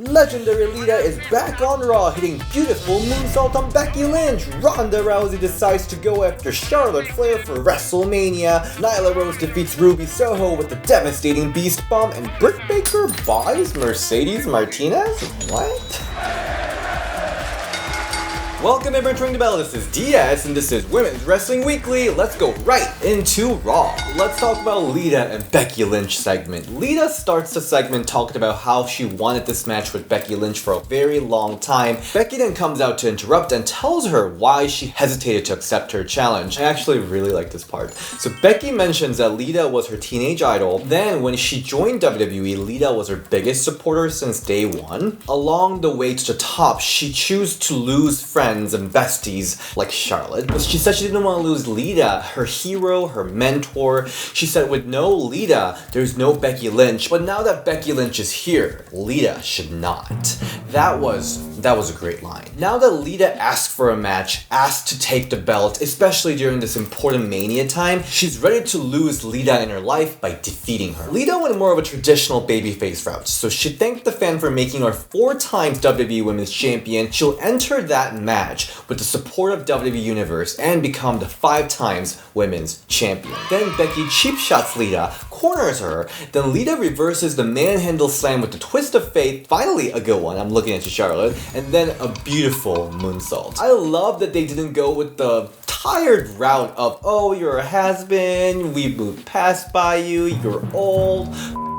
Legendary Lita is back on Raw, hitting beautiful moonsault on Becky Lynch. Ronda Rousey decides to go after Charlotte Flair for WrestleMania. Nyla Rose defeats Ruby Soho with a devastating beast bomb, and Britt Baker buys Mercedes Martinez? What? Welcome everyone to Ring the Bell, this is DS and this is Women's Wrestling Weekly. Let's go right into Raw. Let's talk about Lita and Becky Lynch segment. Lita starts the segment talking about how she wanted this match with Becky Lynch for a very long time. Becky then comes out to interrupt and tells her why she hesitated to accept her challenge. I actually really like this part. So Becky mentions that Lita was her teenage idol. Then when she joined WWE, Lita was her biggest supporter since day one. Along the way to the top, she chose to lose friends and besties like Charlotte, but she said she didn't want to lose Lita, her hero, her mentor. She said with no Lita, there's no Becky Lynch, but now that Becky Lynch is here, Lita should not. That was a great line. Now that Lita asked for a match, asked to take the belt, especially during this important Mania time, she's ready to lose Lita in her life by defeating her. Lita went more of a traditional babyface route, so she thanked the fan for making her 4 times WWE Women's Champion. She'll enter that match with the support of WWE Universe and become the 5 times Women's Champion. Then Becky cheap shots Lita, corners her, then Lita reverses the manhandle slam with the twist of fate, finally a good one, I'm looking at you Charlotte, and then a beautiful moonsault. I love that they didn't go with the tired route of, oh, you're a has-been, we moved past by you, you're old,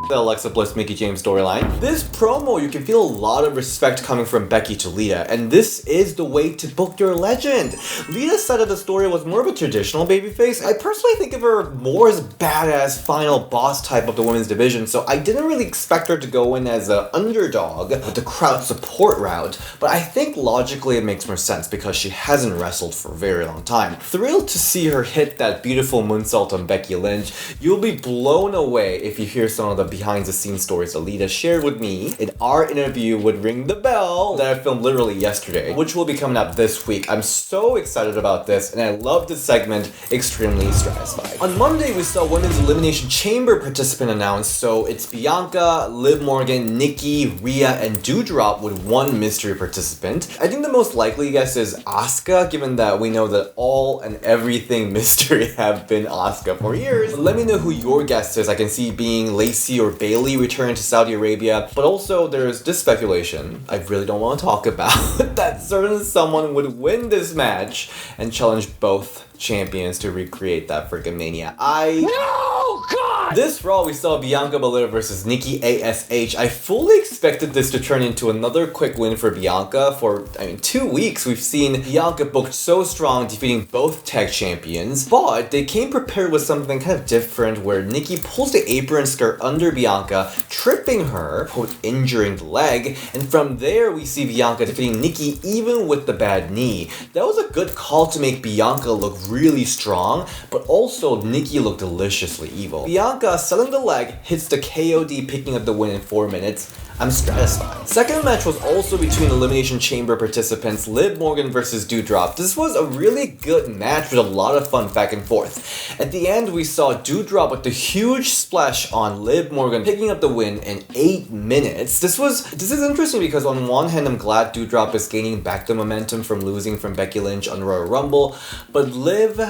the Alexa Bliss Mickie James storyline. This promo, you can feel a lot of respect coming from Becky to Lita, and this is the way to book your legend. Lita's side of the story was more of a traditional babyface. I personally think of her more as a badass final boss type of the women's division, so I didn't really expect her to go in as an underdog with the crowd support route, but I think logically it makes more sense because she hasn't wrestled for a very long time. Thrilled to see her hit that beautiful moonsault on Becky Lynch. You'll be blown away if you hear some of the behind-the-scenes stories that Lita shared with me in our interview with Ring the Bell that I filmed literally yesterday, which will be coming up this week. I'm so excited about this, and I love this segment, extremely satisfied. On Monday, we saw Women's Elimination Chamber participant announced, so it's Bianca, Liv Morgan, Nikki, Rhea, and Doudrop with one mystery participant. I think the most likely guess is Asuka, given that we know that all and everything mystery have been Asuka for years. But let me know who your guess is. I can see being Lacey or Bailey returning to Saudi Arabia, but also there's this speculation I really don't want to talk about that certain someone would win this match and challenge both champions to recreate that freaking Mania. No, God! This Raw, we saw Bianca Belair versus Nikki ASH. I fully expected this to turn into another quick win for Bianca. For, 2 weeks, we've seen Bianca booked so strong, defeating both tag champions, but they came prepared with something kind of different where Nikki pulls the apron skirt under Bianca, tripping her, quote, injuring the leg, and from there we see Bianca defeating Nikki even with the bad knee. That was a good call to make Bianca look really strong, but also Nikki looked deliciously evil. Bianca, selling the leg, hits the KOD, picking up the win in 4 minutes. I'm satisfied. Second match was also between Elimination Chamber participants Liv Morgan versus Doudrop. This was a really good match with a lot of fun back and forth. At the end, we saw Doudrop with the huge splash on Liv Morgan, picking up the win in 8 minutes. This is interesting because on one hand, I'm glad Doudrop is gaining back the momentum from losing from Becky Lynch on Royal Rumble, but Liv.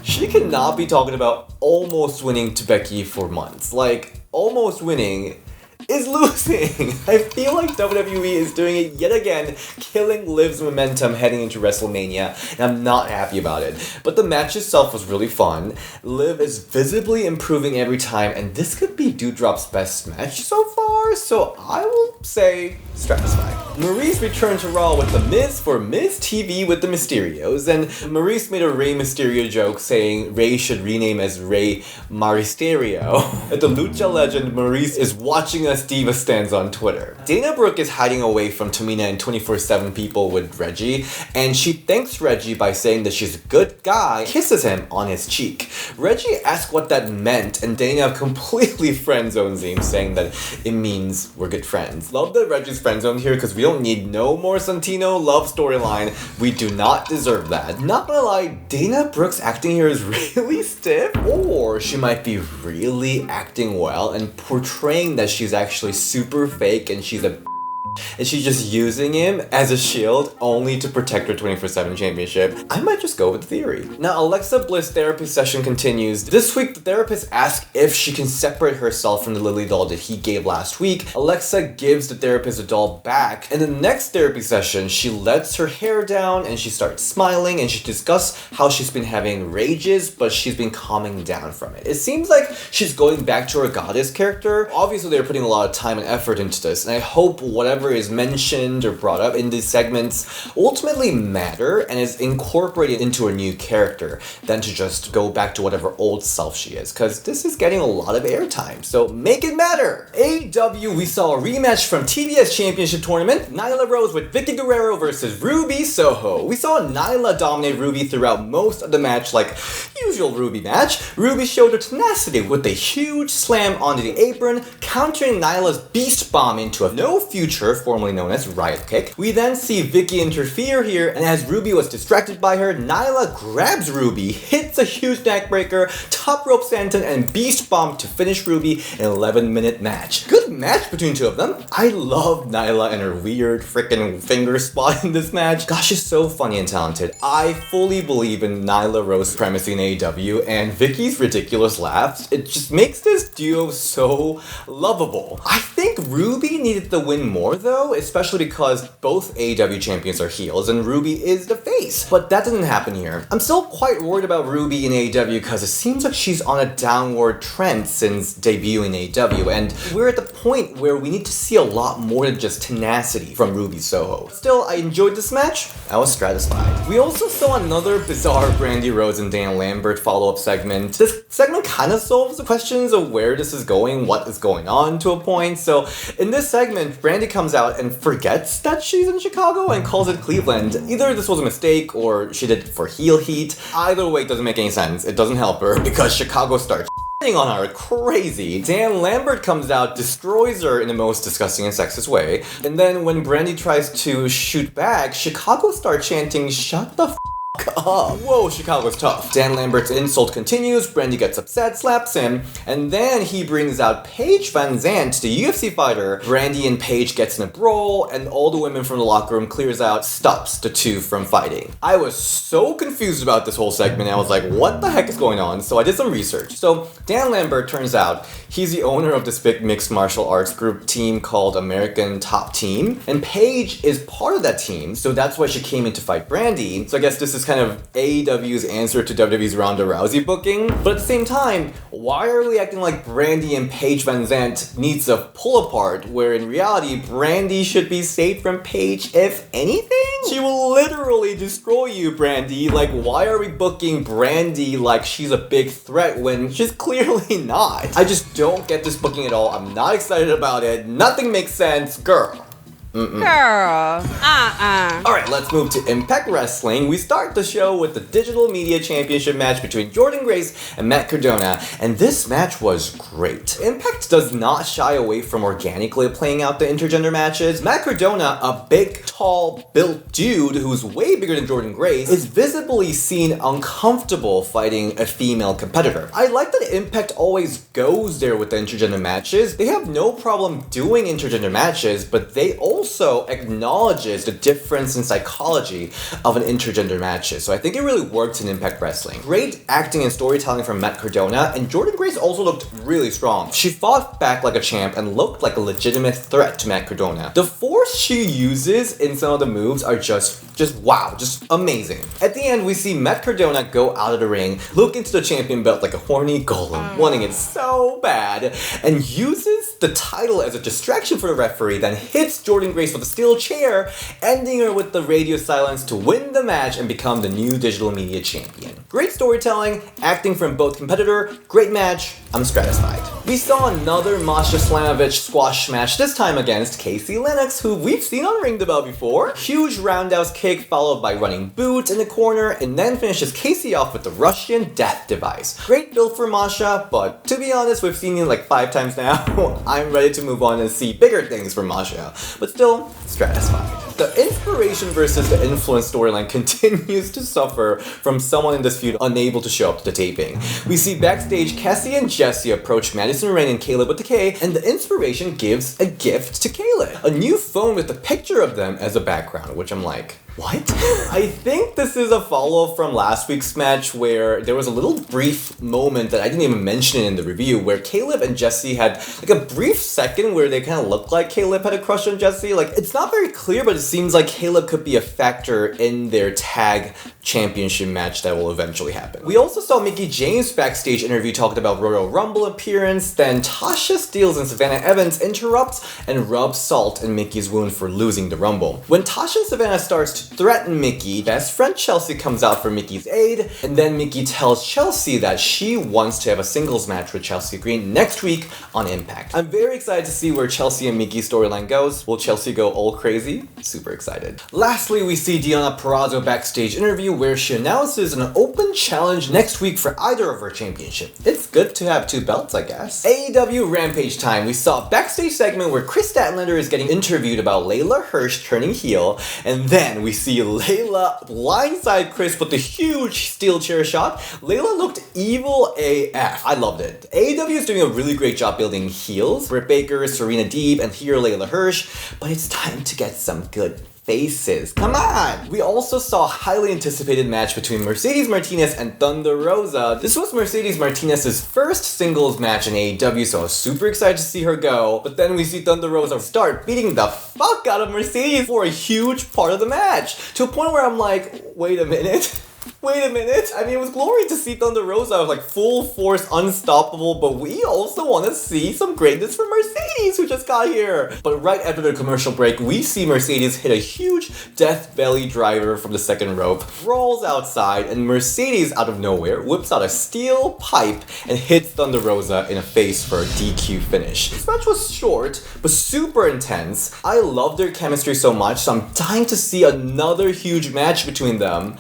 She cannot be talking about almost winning to Becky for months. Like, almost winning is losing. I feel like WWE is doing it yet again, killing Liv's momentum heading into WrestleMania, and I'm not happy about it. But the match itself was really fun. Liv is visibly improving every time, and this could be Doudrop's best match so far, so I will say satisfied. Maurice returned to Raw with The Miz for Miz TV with the Mysterios, and Maurice made a Rey Mysterio joke saying Rey should rename as Rey Maristerio. At the Lucha legend, Maurice is watching us Diva stands on Twitter. Dana Brooke is hiding away from Tamina and 24/7 people with Reggie, and she thanks Reggie by saying that she's a good guy, kisses him on his cheek. Reggie asks what that meant, and Dana completely friend zones him, saying that it means we're good friends. Love that Reggie's friend zoned here because we We don't need no more Santino love storyline. We do not deserve that. Not gonna lie, Dana Brooke's acting here is really stiff, or she might be really acting well and portraying that she's actually super fake and she's a and she's just using him as a shield only to protect her 24/7 championship. I might just go with the theory. Now, Alexa Bliss therapy session continues. This week, the therapist asks if she can separate herself from the Lily doll that he gave last week. Alexa gives the therapist the doll back. In the next therapy session, she lets her hair down and she starts smiling and she discusses how she's been having rages, but she's been calming down from it. It seems like she's going back to her goddess character. Obviously, they're putting a lot of time and effort into this, and I hope whatever is mentioned or brought up in these segments ultimately matter and is incorporated into a new character than to just go back to whatever old self she is, because this is getting a lot of airtime, so make it matter. AEW, we saw a rematch from TBS Championship Tournament, Nyla Rose with Vicky Guerrero versus Ruby Soho. We saw Nyla dominate Ruby throughout most of the match, like usual Ruby match. Ruby showed her tenacity with a huge slam onto the apron, countering Nyla's beast bomb into a no future, formerly known as Riot Kick. We then see Vicky interfere here, and as Ruby was distracted by her, Nyla grabs Ruby, hits a huge neckbreaker, top rope senton, and beast bomb to finish Ruby in an 11-minute match. Good match between two of them. I love Nyla and her weird freaking finger spot in this match. Gosh, she's so funny and talented. I fully believe in Nyla Rose's supremacy in AEW, and Vicky's ridiculous laughs. It just makes this duo so lovable. I think Ruby needed the win more though, especially because both AEW champions are heels and Ruby is the face. But that didn't happen here. I'm still quite worried about Ruby in AEW because it seems like she's on a downward trend since debuting in AEW, and we're at the point where we need to see a lot more than just tenacity from Ruby Soho. Still, I enjoyed this match. I was satisfied. We also saw another bizarre Brandy Rose and Dan Lambert follow-up segment. This segment kind of solves the questions of where this is going, what is going on to a point. So in this segment, Brandy comes out and forgets that she's in Chicago and calls it Cleveland. Either this was a mistake or she did it for heel heat. Either way, it doesn't make any sense. It doesn't help her because Chicago starts on her crazy. Dan Lambert comes out, destroys her in the most disgusting and sexist way, and then when Brandy tries to shoot back, Chicago starts chanting, "Shut the f*** up." Whoa, Chicago's tough. Dan Lambert's insult continues, Brandy gets upset, slaps him, and then he brings out Paige Van Zandt, the UFC fighter. Brandy and Paige gets in a brawl, and all the women from the locker room clears out, stops the two from fighting. I was so confused about this whole segment, I was like, what the heck is going on? So I did some research. So Dan Lambert, turns out, he's the owner of this big mixed martial arts group team called American Top Team, and Paige is part of that team, so that's why she came in to fight Brandy. So I guess this is kind of AEW's answer to WWE's Ronda Rousey booking. But at the same time, why are we acting like Brandy and Paige Van Zandt needs a pull apart, where in reality, Brandy should be saved from Paige if anything? She will literally destroy you, Brandy. Like, why are we booking Brandy like she's a big threat when she's clearly not? I just don't get this booking at all. I'm not excited about it. Nothing makes sense. Girl. Girl. Alright, let's move to Impact Wrestling. We start the show with the Digital Media Championship match between Jordynne Grace and Matt Cardona, and this match was great. Impact does not shy away from organically playing out the intergender matches. Matt Cardona, a big, tall, built dude who's way bigger than Jordynne Grace, is visibly seen uncomfortable fighting a female competitor. I like that Impact always goes there with the intergender matches. They have no problem doing intergender matches, but they also acknowledges the difference in psychology of an intergender matches. So I think it really works in Impact Wrestling. Great acting and storytelling from Matt Cardona, and Jordynne Grace also looked really strong. She fought back like a champ and looked like a legitimate threat to Matt Cardona. The force she uses in some of the moves are just wow, just amazing. At the end, we see Matt Cardona go out of the ring, look into the champion belt like a horny golem, wanting it so bad, and uses the title as a distraction for the referee, then hits Jordynne Grace with a steel chair, ending her with the radio silence to win the match and become the new digital media champion. Great storytelling, acting from both competitor, great match, I'm satisfied. We saw another Masha Slamovich squash match, this time against Casey Lennox, who we've seen on Ring the Bell before. Huge roundhouse kick followed by running boot in the corner, and then finishes Casey off with the Russian death device. Great build for Masha, but to be honest, we've seen it like 5 times now. I'm ready to move on and see bigger things from Masha. But still, still satisfied. The inspiration versus the influence storyline continues to suffer from someone in this feud unable to show up to the taping. We see backstage Cassie and Jessie approach Madison Rayne and Caleb with the K, and the inspiration gives a gift to Caleb. A new phone with a picture of them as a background, which I'm like, what? I think this is a follow-up from last week's match where there was a little brief moment that I didn't even mention in the review where Caleb and Jessie had like a brief second where they kind of looked like Caleb had a crush on Jessie. Like, it's not very clear, but it seems like Caleb could be a factor in their tag championship match that will eventually happen. We also saw Mickie James backstage interview talking about Royal Rumble appearance, then Tasha Steelz and Savannah Evans interrupt and rub salt in Mickey's wound for losing the Rumble. When Tasha and Savannah starts to threaten Mickie, best friend Chelsea comes out for Mickie's aid, and then Mickie tells Chelsea that she wants to have a singles match with Chelsea Green next week on Impact. I'm very excited to see where Chelsea and Mickie's storyline goes. Will Chelsea go all crazy? Super excited. Lastly, we see Deonna Purrazzo backstage interview where she announces an open challenge next week for either of her championship. It's good to have two belts, I guess. AEW Rampage time. We saw a backstage segment where Chris Statlander is getting interviewed about Layla Hirsch turning heel, and then we see Layla blindside Chris with a huge steel chair shot. Layla looked evil AF. I loved it. AEW is doing a really great job building heels. Britt Baker, Serena Deeb, and here Layla Hirsch, but it's time to get some good faces. Come on! We also saw a highly anticipated match between Mercedes Martinez and Thunder Rosa. This was Mercedes Martinez's first singles match in AEW, so I was super excited to see her go. But then we see Thunder Rosa start beating the fuck out of Mercedes for a huge part of the match. To a point where I'm like, wait a minute. Wait a minute. I mean, it was glorious to see Thunder Rosa like full force, unstoppable, but we also want to see some greatness from Mercedes who just got here. But right after the commercial break, we see Mercedes hit a huge death belly driver from the second rope, rolls outside, and Mercedes out of nowhere whips out a steel pipe and hits Thunder Rosa in the face for a DQ finish. This match was short, but super intense. I love their chemistry so much, so I'm dying to see another huge match between them.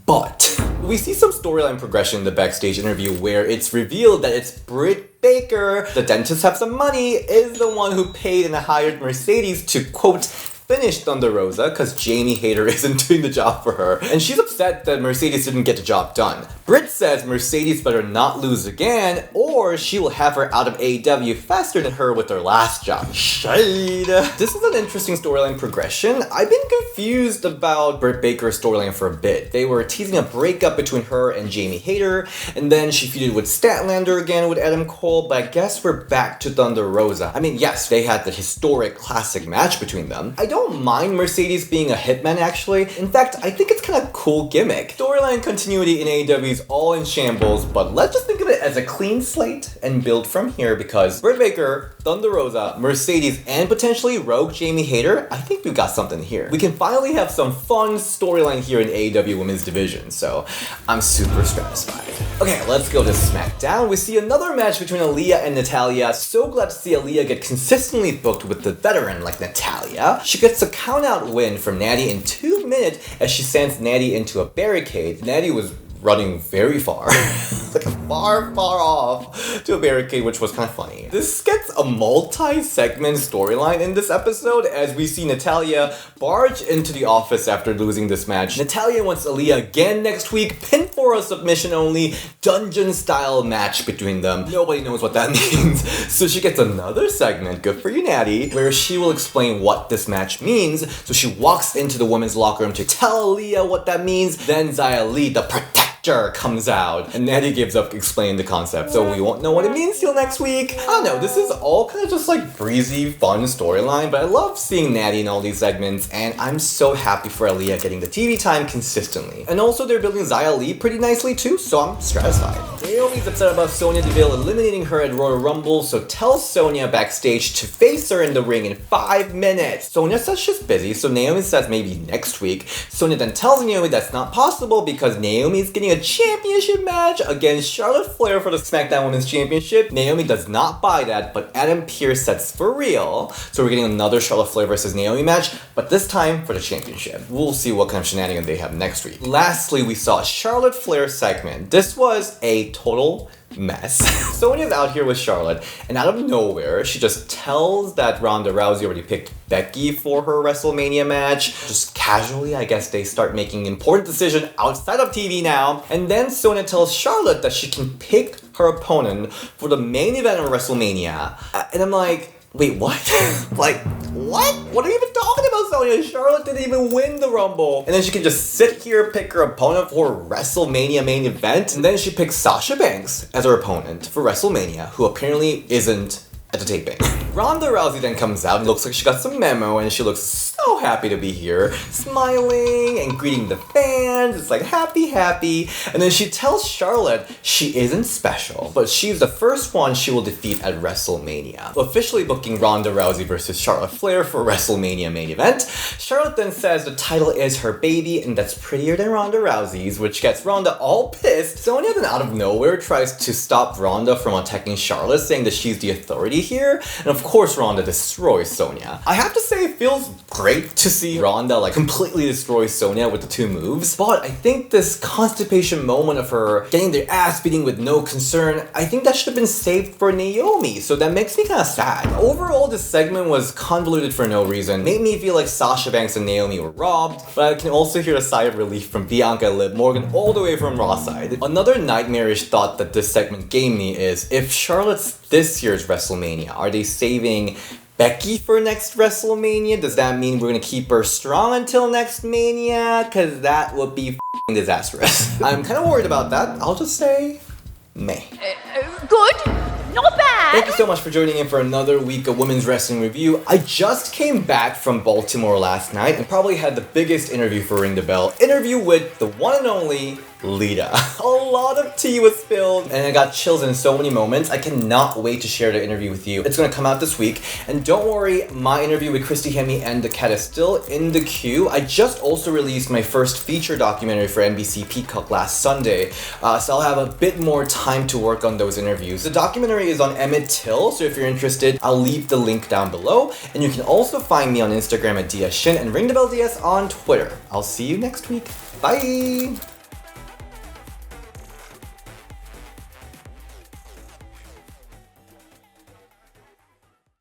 But we see some storyline progression in the backstage interview where it's revealed that it's Britt Baker, the dentist have some money, is the one who paid and hired Mercedes to, quote, finish Thunder Rosa because Jamie Hayter isn't doing the job for her. And she's upset that Mercedes didn't get the job done. Britt says Mercedes better not lose again or she will have her out of AEW faster than her with her last job. Shade. This is an interesting storyline progression. I've been confused about Britt Baker's storyline for a bit. They were teasing a breakup between her and Jamie Hayter, and then she feuded with Statlander again with Adam Cole, but I guess we're back to Thunder Rosa. I mean, yes, they had the historic classic match between them. I don't mind Mercedes being a hitman actually. In fact, I think it's kind of a cool gimmick. Storyline continuity in AEW is all in shambles, but let's just think of it as a clean slate and build from here because Britt Baker, Thunder Rosa, Mercedes, and potentially Rogue Jamie Hayter, I think we've got something here. We can finally have some fun storyline here in AEW Women's Division, so I'm super satisfied. Okay, let's go to SmackDown. We see another match between Aaliyah and Natalya. So glad to see Aaliyah get consistently booked with the veteran like Natalya. She gets a count-out win from Natty in 2 minutes as she sends Natty into a barricade. Natty was running very far, like far off to a barricade, which was kind of funny. This gets a multi-segment storyline in this episode as we see Natalya barge into the office after losing this match. Natalya wants Aaliyah again next week, pin for a submission only, dungeon style match between them. Nobody knows what that means. So she gets another segment, good for you Natty, where she will explain what this match means. So she walks into the women's locker room to tell Aaliyah what that means. Then Xia Li, the protector, comes out and Natty gives up explaining the concept, so we won't know what it means till next week. I don't know, this is all kind of just like breezy, fun storyline, but I love seeing Natty in all these segments and I'm so happy for Aaliyah getting the TV time consistently. And also they're building Xia Li pretty nicely too, so I'm satisfied. Naomi's upset about Sonya Deville eliminating her at Royal Rumble, so tells Sonya backstage to face her in the ring in 5 minutes. Sonya says she's busy, so Naomi says maybe next week. Sonya then tells Naomi that's not possible because Naomi's getting a championship match against Charlotte Flair for the SmackDown Women's Championship. Naomi does not buy that, but Adam Pearce says for real. So we're getting another Charlotte Flair versus Naomi match, but this time for the championship. We'll see what kind of shenanigans they have next week. Lastly, we saw a Charlotte Flair segment. This was a total mess. Sonya's out here with Charlotte, and out of nowhere, she just tells that Ronda Rousey already picked Becky for her WrestleMania match. Just casually, I guess they start making important decisions outside of TV now. And then Sonya tells Charlotte that she can pick her opponent for the main event of WrestleMania. And I'm like, wait, what? Like, what? What are you even talking about, Sonya? Charlotte didn't even win the Rumble. And then she can just sit here, pick her opponent for WrestleMania main event. And then she picks Sasha Banks as her opponent for WrestleMania, who apparently isn't at the taping. Ronda Rousey then comes out and looks like she got some memo, and she looks so happy to be here, smiling and greeting the fans. It's like happy. And then she tells Charlotte she isn't special, but she's the first one she will defeat at WrestleMania, officially booking Ronda Rousey versus Charlotte Flair for WrestleMania main event. Charlotte then says the title is her baby and that's prettier than Ronda Rousey's, which gets Ronda all pissed. Sonya then out of nowhere tries to stop Ronda from attacking Charlotte, saying that she's the authority here, and of course Ronda destroys Sonya. I have to say it feels great to see Ronda like completely destroy Sonya with the two moves, but I think this constipation moment of her getting their ass beating with no concern, I think that should have been saved for Naomi, so that makes me kind of sad. Overall, this segment was convoluted for no reason, made me feel like Sasha Banks and Naomi were robbed, but I can also hear a sigh of relief from Bianca and Liv Morgan all the way from Raw side. Another nightmarish thought that this segment gave me is, if Charlotte's this year's WrestleMania, are they saving Becky for next WrestleMania? Does that mean we're gonna keep her strong until next Mania? Cause that would be f***ing disastrous. I'm kind of worried about that. I'll just say, meh. Good. Not bad. Thank you so much for joining in for another week of Women's Wrestling Review. I just came back from Baltimore last night and probably had the biggest interview for Ring the Bell. Interview with the one and only Lita. A lot of tea was spilled and I got chills in so many moments. I cannot wait to share the interview with you. It's gonna come out this week. And don't worry, my interview with Christy Hemme and the cat is still in the queue. I just also released my first feature documentary for NBC Peacock last Sunday. So I'll have a bit more time to work on those interviews. The documentary is on Emmett Till, so if you're interested, I'll leave the link down below. And you can also find me on Instagram at DSShin and Ring the Bell DS on Twitter. I'll see you next week. Bye!